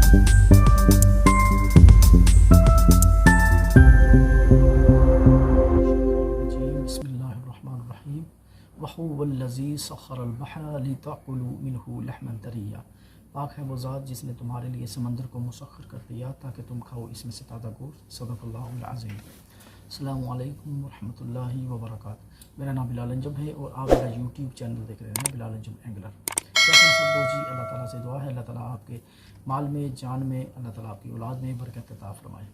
बिस्मिल्लाहिर्रहमानिर्रहीम वहुवल्लज़ी सख़्ख़रल बहरा लितअकुलू मिन्हु लहमन तरिय्या। पाक है वो ज़ात जिसने तुम्हारे लिए समंदर को मुसख्खर कर दिया ताकि तुम खाओ इसमें से ताज़ा गोश्त। सदक़ल्लाहुल अज़ीम। अस्सलामु अलैकुम वरहमतुल्लाहि वबरकातुहू। मेरा नाम बिलाल अंजुम है और आप मेरा यूट्यूब चैनल देख रहे हैं बिलाल अंजुम एंगलर। कैसे हैं सब लोग जी? अल्लाह ताला से दुआ है अल्लाह ताला आपके माल में, जान में, अल्लाह ताला आपकी औलाद में बरकत अता फरमाए।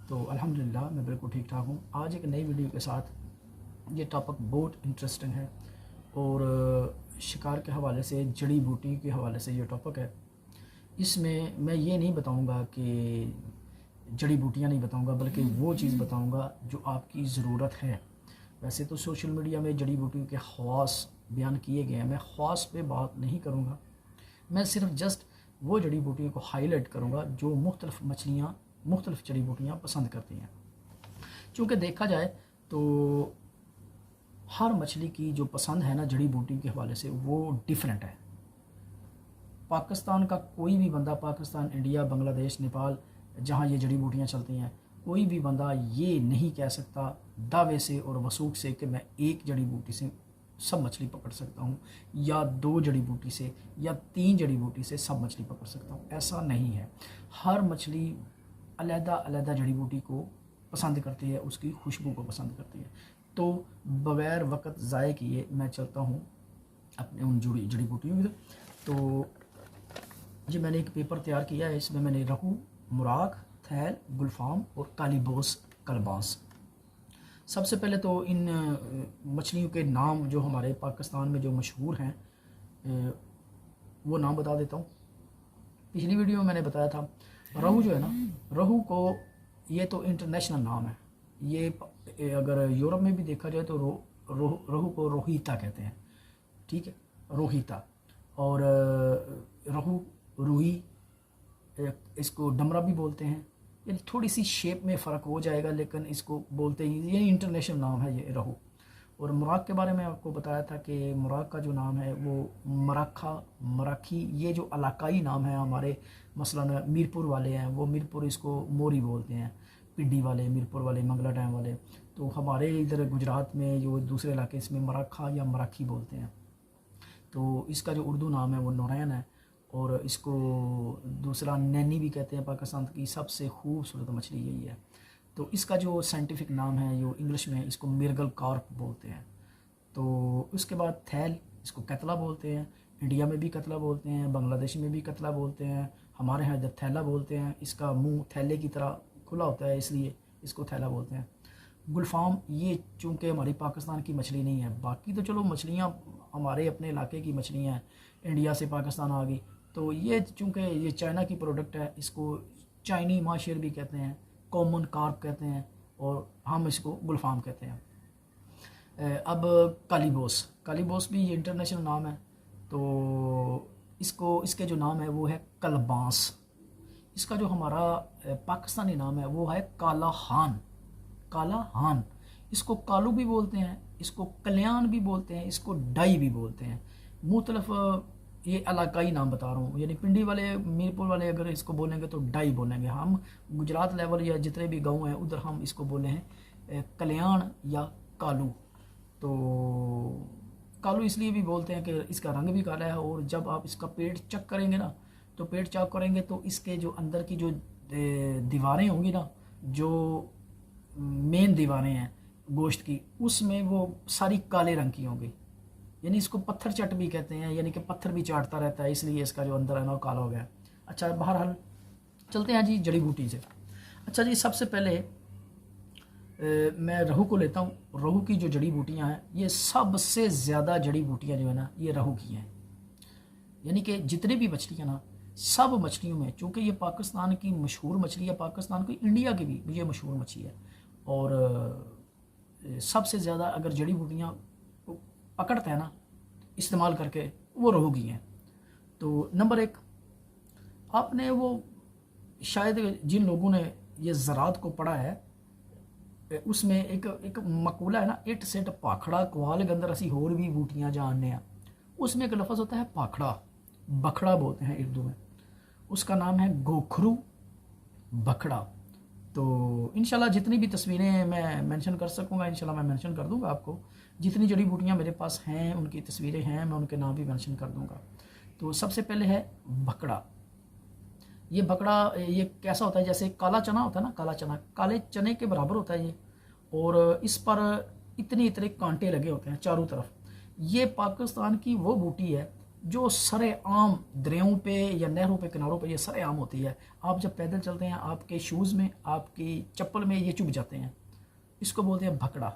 तो अल्हम्दुलिल्लाह मैं बिल्कुल ठीक ठाक हूँ। आज एक नई वीडियो के साथ, ये टॉपिक बहुत इंटरेस्टिंग है और शिकार के हवाले से, जड़ी बूटी के हवाले से ये टॉपिक है। इसमें मैं ये नहीं बताऊंगा कि जड़ी बूटियाँ नहीं बताऊंगा, बल्कि वो चीज़ बताऊंगा जो आपकी ज़रूरत है। वैसे तो सोशल मीडिया में जड़ी बूटियों के ख़वास बयान किए गए हैं, मैं ख़वास पे बात नहीं करूंगा। मैं सिर्फ जस्ट वो जड़ी बूटियों को हाईलाइट करूंगा जो मुख्तलिफ़ मछलियाँ, मुख्तलिफ़ जड़ी बूटियाँ पसंद करती हैं। चूँकि देखा जाए तो हर मछली की जो पसंद है ना जड़ी बूटी के हवाले से, वो डिफरेंट है। पाकिस्तान का कोई भी बंदा, पाकिस्तान, इंडिया, बांग्लादेश, नेपाल, जहाँ ये जड़ी बूटियाँ चलती हैं, कोई भी बंदा ये नहीं कह सकता दावे से और वसूख से कि मैं एक जड़ी बूटी से सब मछली पकड़ सकता हूँ, या दो जड़ी बूटी से या तीन जड़ी बूटी से सब मछली पकड़ सकता हूँ। ऐसा नहीं है। हर मछली अलहदा अलहदा जड़ी बूटी को पसंद करती है, उसकी खुशबू को पसंद करती है। तो बग़ैर वक्त ज़ाय किए मैं चलता हूँ अपने उन जड़ी बूटियों की। तो ये मैंने एक पेपर तैयार किया है, इसमें मैंने रहू, मुराग, थैल, गुलफाम और कालीबोस कलबास। सबसे पहले तो इन मछलियों के नाम जो हमारे पाकिस्तान में जो मशहूर हैं वो नाम बता देता हूँ। पिछली वीडियो में मैंने बताया था रहू जो है ना, रहू को ये तो इंटरनेशनल नाम है। ये अगर यूरोप में भी देखा जाए तो रहू को रोहिता कहते हैं, ठीक है, रोहिता। और रहू, रूही, इसको डमरा भी बोलते हैं। ये थोड़ी सी शेप में फ़र्क हो जाएगा, लेकिन इसको बोलते ही, ये इंटरनेशनल नाम है ये रहू। और मुराग के बारे में आपको बताया था कि मुराग का जो नाम है वो मराखा, मराखी, ये जो इलाकाई नाम है हमारे, मसलन मीरपुर वाले हैं, वो मीरपुर इसको मोरी बोलते हैं, पिंडी वाले, मीरपुर वाले, मंगला डैम वाले। तो हमारे इधर गुजरात में जो दूसरे इलाके, इसमें मराखा या मराखी बोलते हैं। तो इसका जो उर्दू नाम है वो नौरैन है, और इसको दूसरा नैनी भी कहते हैं। पाकिस्तान की सबसे खूबसूरत मछली यही है। तो इसका जो साइंटिफिक नाम है जो इंग्लिश में, इसको मिर्गल कार्प बोलते हैं। तो उसके बाद थैल, इसको कतला बोलते हैं। इंडिया में भी कतला बोलते हैं, बांग्लादेश में भी कतला बोलते हैं, हमारे यहाँ इधर थैला बोलते हैं। इसका मुंह थैले की तरह खुला होता है, इसलिए इसको थैला बोलते हैं। गुलफाम, ये चूँकि हमारी पाकिस्तान की मछली नहीं है, बाकी तो चलो मछलियाँ हमारे अपने इलाके की मछलियाँ हैं, इंडिया से पाकिस्तान आ गई। तो ये चूँकि ये चाइना की प्रोडक्ट है, इसको चाइनी माशेर भी कहते हैं, कॉमन कार्प कहते हैं, और हम इसको गुलफाम कहते हैं। अब कालीबोस, कालीबोस भी ये इंटरनेशनल नाम है। तो इसको, इसके जो नाम है वो है कलबास। इसका जो हमारा पाकिस्तानी नाम है वो है काला हान, काला हान। इसको कालू भी बोलते हैं, इसको कल्याण भी बोलते हैं, इसको डाई भी बोलते हैं। मुख्तलिफ ये इलाकाई नाम बता रहा हूँ, यानी पिंडी वाले, मीरपुर वाले अगर इसको बोलेंगे तो डाई बोलेंगे। हम गुजरात लेवल या जितने भी गांव हैं उधर हम इसको बोले हैं कल्याण या कालू। तो कालू इसलिए भी बोलते हैं कि इसका रंग भी काला है, और जब आप इसका पेट चेक करेंगे ना, तो पेट चेक करेंगे तो इसके जो अंदर की जो दीवारें होंगी ना, जो मेन दीवारें हैं गोश्त की, उसमें वो सारी काले रंग की होंगी। यानी इसको पत्थर चट भी कहते हैं, यानी कि पत्थर भी चाटता रहता है, इसलिए इसका जो अंदर है ना वो काला हो गया। अच्छा, बहरहाल चलते हैं जी जड़ी बूटी से। अच्छा जी, सबसे पहले मैं रहू को लेता हूँ। रहू की जो जड़ी बूटियाँ हैं, ये सबसे ज़्यादा जड़ी बूटियाँ जो है ना ये रहू की हैं। यानी कि जितने भी मछलियाँ ना, सब मछलियों में, चूँकि ये पाकिस्तान की मशहूर मछली है, पाकिस्तान की, इंडिया की भी ये मशहूर मछली है, और सबसे ज़्यादा अगर जड़ी बूटियाँ पकड़ते हैं ना इस्तेमाल करके, वो रहू की हैं। तो नंबर एक, आपने वो शायद जिन लोगों ने ये ज़रात को पढ़ा है, उसमें एक मकूला है ना, इट सेट पाखड़ा कुआल के अंदर असी होर भी बूटियाँ जानने हैं। उसमें एक लफ्ज़ होता है पाखड़ा, बखड़ा बोलते हैं उर्दू में। उसका नाम है गोखरू बखड़ा। तो इंशाल्लाह जितनी भी तस्वीरें मैं मेंशन कर सकूँगा इंशाल्लाह मैं मेंशन कर दूँगा आपको। जितनी जड़ी बूटियाँ मेरे पास हैं उनकी तस्वीरें हैं, मैं उनके नाम भी मेंशन कर दूँगा। तो सबसे पहले है बकड़ा। ये बकड़ा ये कैसा होता है, जैसे काला चना होता है ना, काला चना काले चने के बराबर होता है ये, और इस पर इतने इतने कांटे लगे होते हैं चारों तरफ। ये पाकिस्तान की वो बूटी है जो सरेआम दरियाओं पे या नहरों पे किनारों पे ये सरेआम होती है। आप जब पैदल चलते हैं आपके शूज़ में, आपकी चप्पल में ये चुभ जाते हैं। इसको बोलते हैं भकड़ा।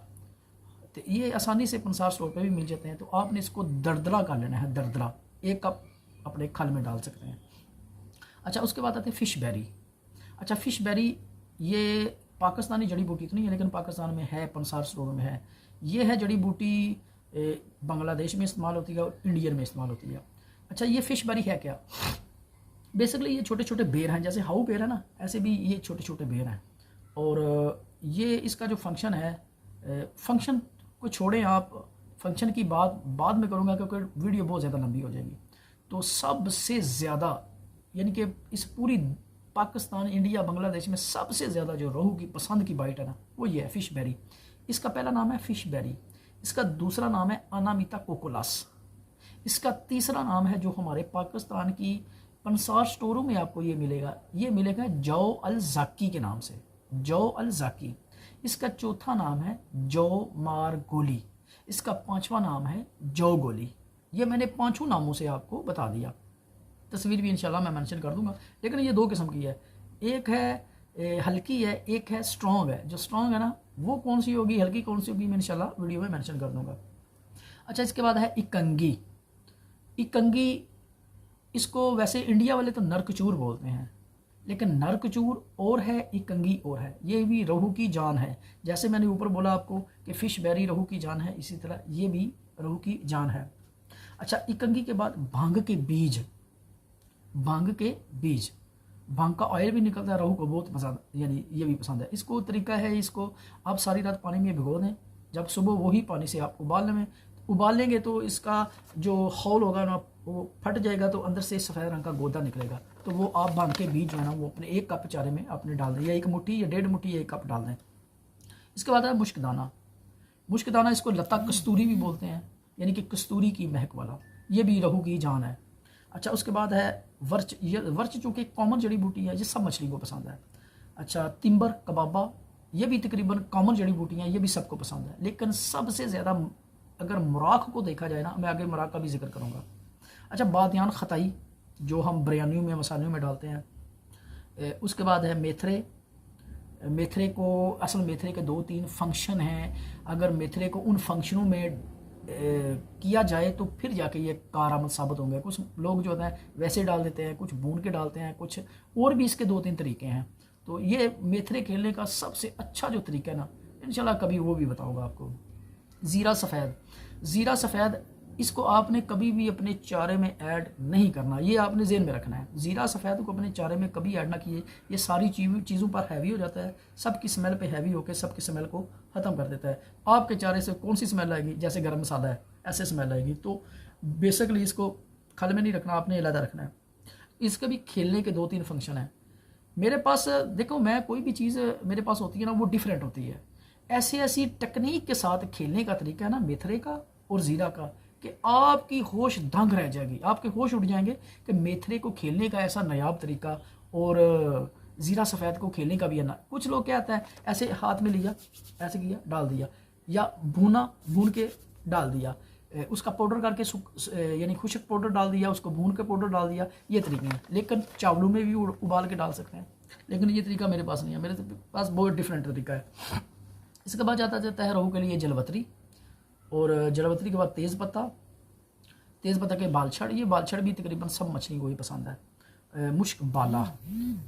तो ये आसानी से पंसार स्टोर पे भी मिल जाते हैं। तो आपने इसको दरदरा कर लेना है, दरदरा 1 कप अपने खल में डाल सकते हैं। अच्छा, उसके बाद आते हैं फिश बेरी। अच्छा, फिश बेरी ये पाकिस्तानी जड़ी बूटी तो नहीं है लेकिन पाकिस्तान में है, पंसार स्टोर में है। ये है जड़ी बूटी बांग्लादेश में इस्तेमाल होती है और इंडियन में इस्तेमाल होती है। अच्छा, ये फिश बेरी है क्या? बेसिकली ये छोटे छोटे बेर हैं, जैसे हाउ बेर है ना, ऐसे भी ये छोटे छोटे बेर हैं। और ये इसका जो फंक्शन है, फंक्शन को छोड़ें आप, फंक्शन की बात बाद में करूँगा क्योंकि वीडियो बहुत ज़्यादा लंबी हो जाएगी। तो सबसे ज़्यादा यानी कि इस पूरी पाकिस्तान, इंडिया, बांग्लादेश में सबसे ज़्यादा जो रोहू की पसंद की बाइट है ना, वो ये है फिश बेरी। इसका पहला नाम है फिश बेरी, इसका दूसरा नाम है अनामिता कोकोलास, इसका तीसरा नाम है जो हमारे पाकिस्तान की पंसार स्टोरों में आपको ये मिलेगा जो अल जाकी के नाम से, जो अल जाकी। इसका चौथा नाम है जो मार गोली, इसका पांचवा नाम है जो गोली। ये मैंने पांचों नामों से आपको बता दिया। तस्वीर भी इंशाल्लाह मैं मेंशन कर दूंगा। लेकिन ये 2 किस्म की है, एक है हल्की है, एक है स्ट्रॉन्ग है। जो स्ट्रॉन्ग है ना वो कौन सी होगी, हल्की कौन सी होगी, मैं इंशाल्लाह वीडियो में मेंशन कर दूंगा। अच्छा, इसके बाद है इकंगी। इकंगी इसको वैसे इंडिया वाले तो नरकचूर बोलते हैं, लेकिन नरकचूर और है, इकंगी और है। ये भी रोहू की जान है। जैसे मैंने ऊपर बोला आपको कि फिश बेरी रोहू की जान है, इसी तरह ये भी रोहू की जान है। अच्छा, इकंगी के बाद भांग के बीज, भांग के बीज, भांग का ऑयल भी निकलता है, रोहू को बहुत पसंद, यानी ये भी पसंद है। इसको तरीका है, इसको आप सारी रात पानी में भिगो दें, जब सुबह वही पानी से आप उबाल लेंगे तो इसका जो हौल होगा ना वो फट जाएगा, तो अंदर से सफ़ेद रंग का गोदा निकलेगा। तो वो आप भांग के बीज जो है ना वो अपने 1 कप चारे में आपने डाल दें, या 1 मुट्ठी या 1.5 मुट्ठी या 1 कप डाल दें। इसके बाद है मुश्कदाना। मुश्कदाना इसको लता कस्तूरी भी बोलते हैं, यानी कि कस्तूरी की महक वाला, ये भी रोहू की जान है। अच्छा, उसके बाद है वर्च। ये वर्च चूँकि कॉमन जड़ी बूटी है, ये सब मछली को पसंद है। अच्छा, तिम्बर कबाबा, ये भी तकरीबन कॉमन जड़ी बूटी हैं, ये भी सबको पसंद है। लेकिन सबसे ज़्यादा अगर मुराक को देखा जाए ना, मैं आगे मुराक का भी जिक्र करूँगा। अच्छा, बादियान खताई जो हम बिरयानियों में, मसालों में डालते हैं। उसके बाद है मेथरे। मेथरे को असल मेथरे के 2-3 फंक्शन हैं। अगर मेथरे को उन फंक्शनों में किया जाए तो फिर जाके ये कारआमद साबित होंगे। कुछ लोग जो होते हैं वैसे डाल देते हैं, कुछ भून के डालते हैं, कुछ और भी इसके 2-3 तरीके हैं। तो ये मेथरे खेलने का सबसे अच्छा जो तरीका है ना, इंशाल्लाह कभी वो भी बताऊंगा आपको। ज़ीरा सफ़ेद, ज़ीरा सफ़ेद इसको आपने कभी भी अपने चारे में ऐड नहीं करना, ये आपने ज़हन में रखना है। ज़ीरा सफ़ेद को अपने चारे में कभी ऐड ना कीजिए, ये सारी चीज़ों पर हैवी हो जाता है, सबकी स्मेल पे हैवी होकर सबकी स्मेल को ख़त्म कर देता है। आपके चारे से कौन सी स्मेल आएगी, जैसे गरम मसाला है ऐसे स्मेल आएगी। तो बेसिकली इसको खल में नहीं रखना, आपने अलग रखना है। इसके भी खेलने के 2-3 फंक्शन हैं मेरे पास। देखो, मैं कोई भी चीज़ मेरे पास होती है ना वो डिफरेंट होती है। ऐसी टेक्निक के साथ खेलने का तरीका है ना मेथरे का और ज़ीरा का, कि आपकी होश दंग रह जाएगी, आपके होश उड़ जाएंगे कि मेथरे को खेलने का ऐसा नायाब तरीका और ज़ीरा सफ़ेद को खेलने का भी है ना। कुछ लोग क्या आता है, ऐसे हाथ में लिया, ऐसे किया, डाल दिया, या भून के डाल दिया, उसका पाउडर करके यानी खुशक पाउडर डाल दिया, उसको भून के पाउडर डाल दिया, ये तरीके हैं। लेकिन चावलों में भी उबाल के डाल सकते हैं, लेकिन ये तरीका मेरे पास नहीं है, मेरे पास बहुत डिफरेंट तरीका है। इसके बाद जाता है रोहू के लिए जलवतरी, और जलवतरी के बाद तेज़पत्ता के बालछड़। ये बालछड़ भी तकरीबन सब मछली को ही पसंद है। मुश्क बाला,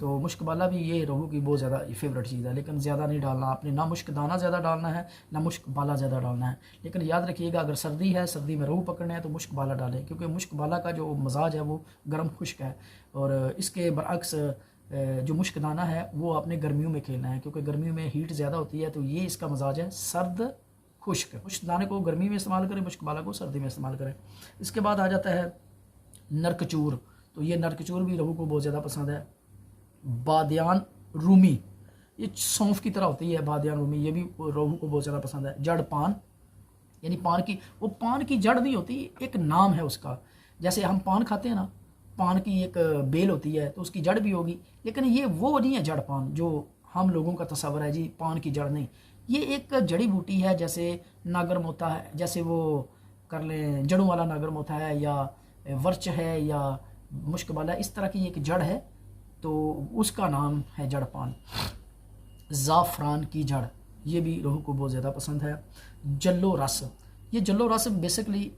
तो मुश्क बाला भी ये रोहू की बहुत ज़्यादा फेवरेट चीज़ है, लेकिन ज़्यादा नहीं डालना आपने, ना मुश्क दाना ज़्यादा डालना है ना मुश्क बाला ज़्यादा डालना है। लेकिन याद रखिएगा, अगर सर्दी है, सर्दी में रोहू पकड़ना है तो मुश्क बाला डालें, क्योंकि मुश्क बाला का जो मजाज है वो गर्म खुश्क है। और इसके बरअक्स जो मुश्क दाना है वो आपने गर्मियों में खेलना है, क्योंकि गर्मियों में हीट ज़्यादा होती है। तो ये इसका मजाज है सर्द खुश्क। मुश्क दाने को गर्मी में इस्तेमाल करें, मुश्क बाला को सर्दी में इस्तेमाल करें। इसके बाद आ जाता है नरकचूर। तो ये नरकचूर भी रोहू को बहुत ज़्यादा पसंद है। बादियान रूमी, ये सौंफ की तरह होती है बादियान रूमी, ये भी रोहू को बहुत ज़्यादा पसंद है। जड़ पान, यानी पान की, वो पान की जड़ नहीं होती, एक नाम है उसका। जैसे हम पान खाते हैं ना, पान की एक बेल होती है तो उसकी जड़ भी होगी, लेकिन ये वो नहीं है जड़ पान जो हम लोगों का तस्वर है जी, पान की जड़ नहीं। ये एक जड़ी बूटी है, जैसे नागर मोथा है, जैसे वो कर लें जड़ों वाला नागर मोथा है, या वर्च है, या मुश्कबाला, इस तरह की एक जड़ है, तो उसका नाम है जड़ पान। ज़ाफ़रान की जड़, ये भी रोहू को बहुत ज़्यादा पसंद है। जल्लो रस, ये जल्लो रस बेसिकली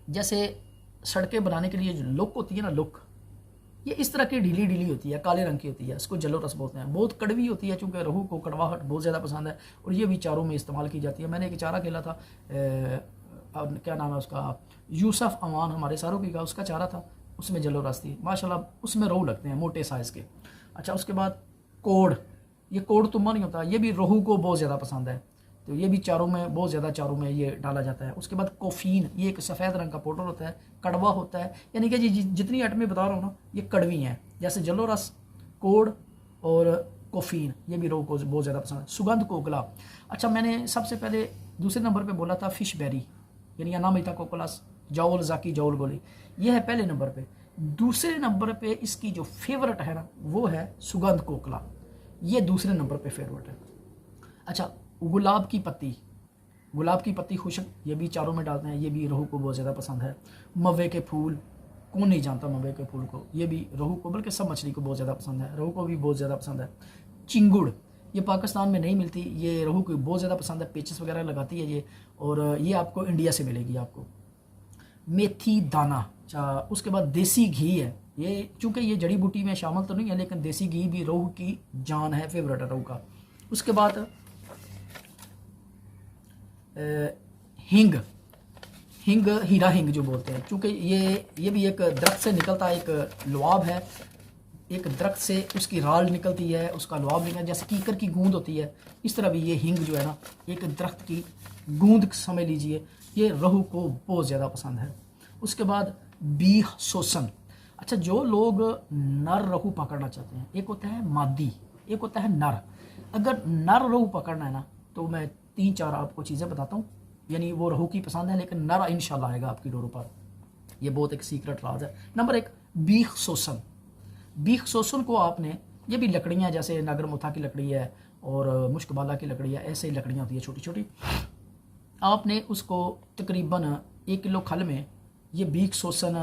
जैसे सड़कें बनाने के लिए जो लुक होती है ना, लुक, ये इस तरह की ढीली ढीली होती है, काले रंग की होती है, इसको जल्लो रस बोलते हैं। बहुत कड़वी होती है, चूँकि रोहू को कड़वाहट बहुत ज़्यादा पसंद है, और ये भी चारों में इस्तेमाल की जाती है। मैंने एक चारा खेला था, क्या नाम है उसका, यूसुफ अमान हमारे सारों की का, उसका चारा था, उसमें जल्लो रस थी माशाल्लाह, उसमें रोहू लगते हैं मोटे साइज़ के। अच्छा, उसके बाद कोड़, ये कोड़ तुम्बा नहीं होता, ये भी रोहू को बहुत ज़्यादा पसंद है, तो ये भी चारों में बहुत ज़्यादा, चारों में ये डाला जाता है। उसके बाद कोफीन, ये एक सफ़ेद रंग का पाउडर होता है, कड़वा होता है, यानी कि जितनी आइटमें बता रहा हूँ ना, ये कड़वी हैं, जैसे जल्लो रस, कोड़ और कोफीन, ये भी रोहू को बहुत ज़्यादा पसंद है। सुगंध कोकला, अच्छा मैंने सबसे पहले दूसरे नंबर पे बोला था फिश बेरी, यानी अनामिका कोकोलस, जाउल जाकी जाउल गोली, ये है पहले नंबर पे। दूसरे नंबर पे इसकी जो फेवरेट है ना, वो है सुगंध कोकला, ये दूसरे नंबर पे फेवरेट है। अच्छा, गुलाब की पत्ती, गुलाब की पत्ती खुशक, ये भी चारों में डालते हैं, ये भी रोहू को बहुत ज़्यादा पसंद है। मवे के फूल, कौन नहीं जानता मवे के फूल को, ये भी रोहू को, बल्कि सब मछली को बहुत ज़्यादा पसंद है, रोहू को भी बहुत ज़्यादा पसंद है। चिंगुड़, ये पाकिस्तान में नहीं मिलती, ये रोहू को बहुत ज़्यादा पसंद है, पेचेस वगैरह लगाती है ये, और ये आपको इंडिया से मिलेगी आपको। मेथी दाना, अच्छा उसके बाद देसी घी है, ये चूँकि ये जड़ी बूटी में शामिल तो नहीं है, लेकिन देसी घी भी रोहू की जान है, फेवरेट है रोहू का। उसके बाद हिंग, हिंग, हीरा हिंग जो बोलते हैं, चूँकि ये भी एक दरख्त से निकलता है, एक लुआब है, एक दरख्त से उसकी राल निकलती है, उसका लुआब निकलता है, जैसे कीकर की गूंद होती है, इस तरह भी ये हिंग जो है ना, एक दरख्त की गूंद समझ लीजिए, ये रोहू को बहुत ज़्यादा पसंद है। उसके बाद बीह सोसन, अच्छा जो लोग नर रोहू पकड़ना चाहते हैं, एक होता है मादी, एक होता है नर। अगर नर रोहू पकड़ना है ना, तो मैं 3-4 आपको चीज़ें बताता हूँ, यानी वो रोहू की पसंद है, लेकिन नर इंशाल्लाह आएगा आपकी डोरों पर, ये बहुत एक सीक्रेट राज है। नंबर 1, बीख सोसन। बीख सोसन को आपने, ये भी लकड़ियाँ जैसे नागर मोथा की लकड़ी है और मुश्कबाला की लकड़ी है, ऐसे ही लकड़ियाँ होती है छोटी छोटी, आपने उसको तकरीबन 1 किलो खल में ये बीख सोसन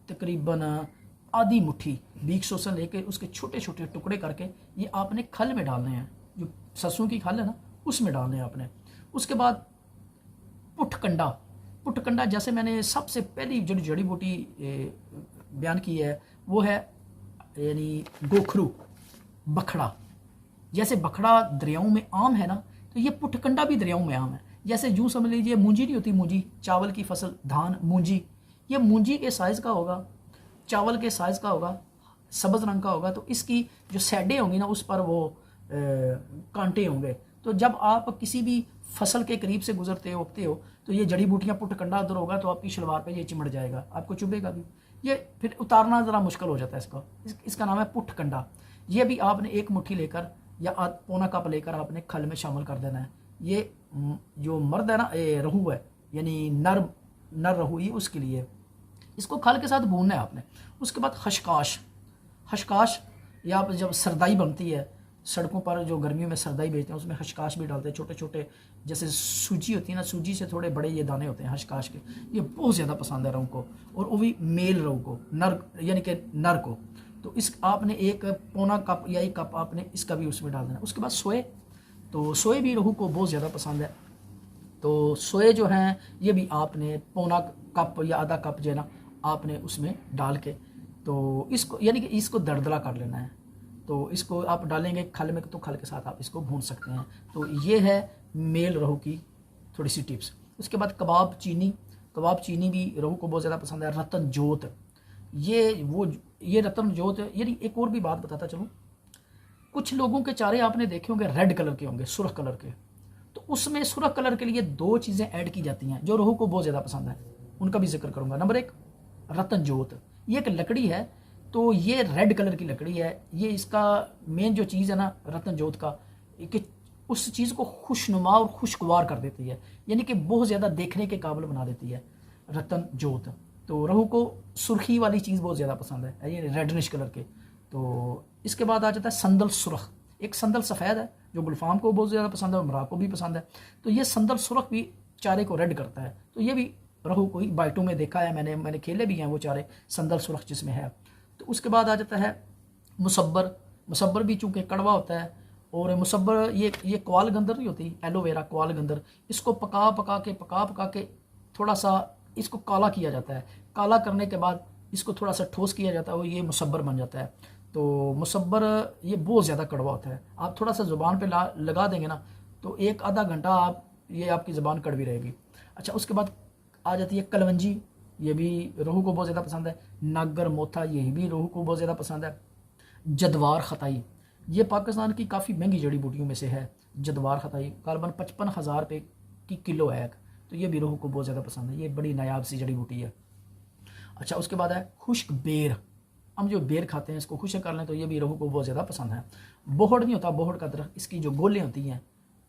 तकरीबन आधी मुट्ठी बीख सोसन लेके उसके छोटे छोटे टुकड़े करके ये आपने खल में डालने हैं, जो सरसों की खल है ना उसमें डालने हैं आपने। उसके बाद पुटकंडा, पुटकंडा जैसे मैंने सबसे पहली जो जड़ी बूटी बयान की है वो है यानी गोखरू, बखड़ा। जैसे बखड़ा दरियाओं में आम है ना, तो ये पुटकंडा भी दरियाओं में आम है। जैसे यूँ समझ लीजिए मूंजी नहीं होती, मूंजी चावल की फसल, धान मूंजी, ये मूंजी के साइज़ का होगा, चावल के साइज़ का होगा, सब्ज़ रंग का होगा, तो इसकी जो सैडें होंगी ना उस पर वो कांटे होंगे। तो जब आप किसी भी फसल के करीब से गुजरते हो, उगते हो, तो ये जड़ी बूटियाँ पुटकंडा उधर होगा तो आपकी शलवार पे ये चिमड़ जाएगा, आपको चुभेगा भी, ये फिर उतारना ज़रा मुश्किल हो जाता है इसका। इसका नाम है पुटकंडा। ये भी आपने 1 मुट्ठी लेकर या पौना कप लेकर आपने खल में शामिल कर देना है। ये जो मर्द है ना, रोहू है यानी नर रोहू, ये उसके लिए इसको खल के साथ भूनना है आपने। उसके बाद खशकाश, खशकाश या आप जब सरदाई बनती है सड़कों पर, जो गर्मियों में सरदाई बेचते हैं उसमें खशकाश भी डालते हैं, छोटे छोटे जैसे सूजी होती है ना, सूजी से थोड़े बड़े ये दाने होते हैं खशकाश के, ये बहुत ज़्यादा पसंद है रोहू को, और वो भी मेल रोहू को, नर यानी कि नर को। तो इस आपने 1 पौना कप या 1 कप आपने इसका भी उसमें डाल देना। उसके बाद सोए, तो सोए भी रोहू को बहुत ज़्यादा पसंद है, तो सोए जो हैं ये भी आपने पौना कप या आधा कप जो है ना आपने उसमें डाल के, तो इसको यानी कि इसको दरदरा कर लेना है। तो इसको आप डालेंगे खल में, तो खल के साथ आप इसको भून सकते हैं। तो ये है मेल रोहू की थोड़ी सी टिप्स। उसके बाद कबाब चीनी, कबाब चीनी भी रोहू को बहुत ज़्यादा पसंद है। रतन जोत, ये रतन जोत, यानी एक और भी बात बताता चलूँ, कुछ लोगों के चारे आपने देखे होंगे रेड कलर के होंगे, सुर्ख कलर के, तो उसमें सुर्ख कलर के लिए 2 चीज़ें ऐड की जाती हैं जो रोहू को बहुत ज़्यादा पसंद है, उनका भी जिक्र करूँगा। नंबर 1 रतन जोत, ये एक लकड़ी है तो ये रेड कलर की लकड़ी है। ये इसका मेन जो चीज़ है ना रत्न जोत का, कि उस चीज़ को खुशनुमा और खुशगवार कर देती है, यानी कि बहुत ज़्यादा देखने के काबिल बना देती है रत्न जोत। तो रहू को सुर्खी वाली चीज़ बहुत ज़्यादा पसंद है, ये रेडनिश कलर के। तो इसके बाद आ जाता है संदल सुरख। एक संदल सफ़ेद है जो गुलफाम को बहुत ज़्यादा पसंद है और मराक को भी पसंद है। तो ये संदल सुरख भी चारे को रेड करता है। तो ये भी रहू को ही बाइटों में देखा है मैंने खेले भी हैं वो चारे संदल सुरख जिसमें है। तो उसके बाद आ जाता है मुसब्बर। मुसब्बर भी चूँकि कड़वा होता है, और मुसब्बर ये क्वाल गंदर नहीं होती, एलोवेरा क्वाल गंदर, इसको पका पका के थोड़ा सा इसको काला किया जाता है। काला करने के बाद इसको थोड़ा सा ठोस किया जाता है और ये मुसब्बर बन जाता है। तो मुसब्बर ये बहुत ज़्यादा कड़वा होता है। आप थोड़ा सा ज़ुबान पे लगा देंगे ना तो एक आधा घंटा ये आपकी ज़ुबान कड़वी रहेगी। अच्छा, उसके बाद आ जाती है कलवंजी। ये भी रोहू को बहुत ज़्यादा पसंद है। नागर मोथा, ये भी रोहू को बहुत ज़्यादा पसंद है। जदवार खताई, ये पाकिस्तान की काफ़ी महंगी जड़ी बूटियों में से है। जदवार खताई कालबन 55,000 रुपये की किलो है। तो ये भी रोहू को बहुत ज़्यादा पसंद है, ये बड़ी नायाब सी जड़ी बूटी है। अच्छा, उसके बाद है खुश्क बेर। हम जो बेर खाते हैं इसको खुश्क कर लें तो ये भी रोहू को बहुत ज़्यादा पसंद है। बोहड़ नहीं होता, बोहड़ का दरख्त, इसकी जो गोलें होती हैं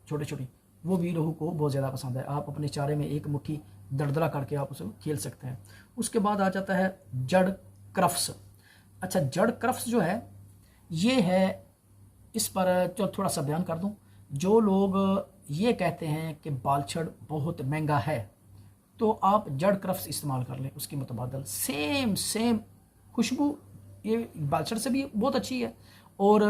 छोटी छोटी, वो भी रोहू को बहुत ज़्यादा पसंद है। आप अपने चारे में एक मुट्ठी दरदरा करके आप उसे खेल सकते हैं। उसके बाद आ जाता है जड़ क्रफ्स। अच्छा, जड़ क्रफ्स जो है ये है, इस पर चलो थोड़ा सा बयान कर दूं। जो लोग ये कहते हैं कि बालछड़ बहुत महंगा है, तो आप जड़ क्रफ्स इस्तेमाल कर लें, उसकी मुतबादल सेम खुशबू ये बालछड़ से भी बहुत अच्छी है, और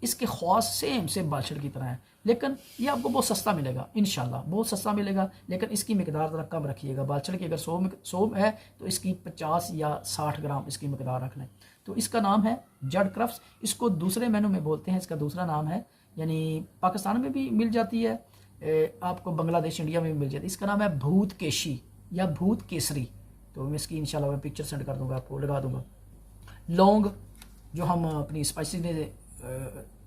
इसके ख़ास सेम बालछड़ की तरह है। लेकिन ये आपको बहुत सस्ता मिलेगा, इंशाल्लाह बहुत सस्ता मिलेगा। लेकिन इसकी मिकदार ज़रा कम रखिएगा। बालछड़ की अगर 100 है तो इसकी 50 या 60 ग्राम इसकी मिकदार रख लें। तो इसका नाम है जड़ क्रफ्स। इसको दूसरे मेनू में बोलते हैं, इसका दूसरा नाम है, यानी पाकिस्तान में भी मिल जाती है, आपको बांग्लादेश इंडिया में भी मिल जाती है। इसका नाम है भूत केशी या भूत केसरी। तो मैं इसकी इंशाल्लाह मैं पिक्चर सेंड कर दूंगा, आपको लगा दूंगा। लौंग, जो हम अपनी स्पाइसी में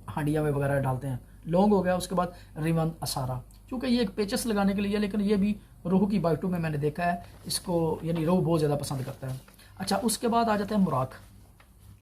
हांडिया में वगैरह डालते हैं, लौंग हो गया। उसके बाद रिवन असारा, चूँकि ये एक पेचस लगाने के लिए है, लेकिन ये भी रोहू की बाइटों में मैंने देखा है इसको, यानी रोहू बहुत ज़्यादा पसंद करता है। अच्छा, उसके बाद आ जाता है मुराक।